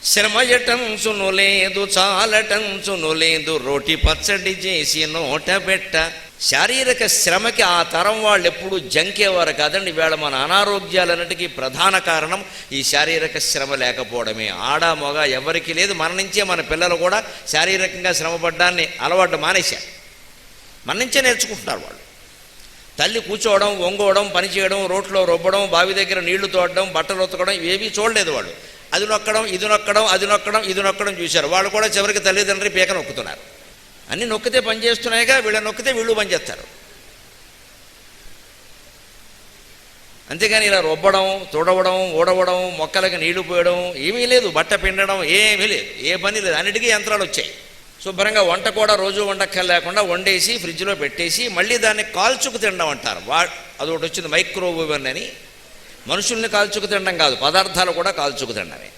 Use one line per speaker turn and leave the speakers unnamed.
శ్రమయటంచును లేదు, చాలటంచును లేదు, రోటి పచ్చడి చేసి నోట పెట్ట. శారీరక శ్రమకి ఆ తరం వాళ్ళు ఎప్పుడు జంకేవారు కాదండి. ఈవేళ మన అనారోగ్యాలన్నిటికీ ప్రధాన కారణం ఈ శారీరక శ్రమ లేకపోవడమే. ఆడ మగ ఎవరికి లేదు. మన నుంచే మన పిల్లలు కూడా శారీరకంగా శ్రమపడ్డాన్ని అలవాటు మానేశారు. మన నుంచే నేర్చుకుంటున్నారు వాళ్ళు. తల్లి కూర్చోవడం, వంగోవడం, పని చేయడం, రోట్లో రుబ్బడం, బావి దగ్గర నీళ్లు తోడడం, బట్టలు ఉతకడం ఇవేవీ చూడలేదు వాళ్ళు. అది నొక్కడం, ఇది నొక్కడం, అది నొక్కడం, ఇది నొక్కడం చూశారు. వాళ్ళు కూడా చివరికి తల్లిదండ్రి పీక నొక్కుతున్నారు. అన్నీ నొక్కితే పని చేస్తున్నాయిగా, వీళ్ళ నొక్కితే వీళ్ళు పని చేస్తారు. అంతేగాని ఇలా రుబ్బడం, తుడవడం, ఊడవడం, మొక్కలకి నీళ్లు పోయడం ఏమీ లేదు. బట్ట పిండడం ఏమీ లేదు. ఏ పని లేదు. అన్నిటికీ యంత్రాలు వచ్చాయి. శుభ్రంగా వంట కూడా రోజు వంటక్కలు లేకుండా వండేసి ఫ్రిడ్జ్లో పెట్టేసి మళ్ళీ దాన్ని కాల్చుకు తినడం అంటారు. అదొకటి వచ్చింది మైక్రోవేవ్ అని. మనుషుల్ని కాల్చుకు తినడం కాదు, పదార్థాలు కూడా కాల్చుకు తినడమే.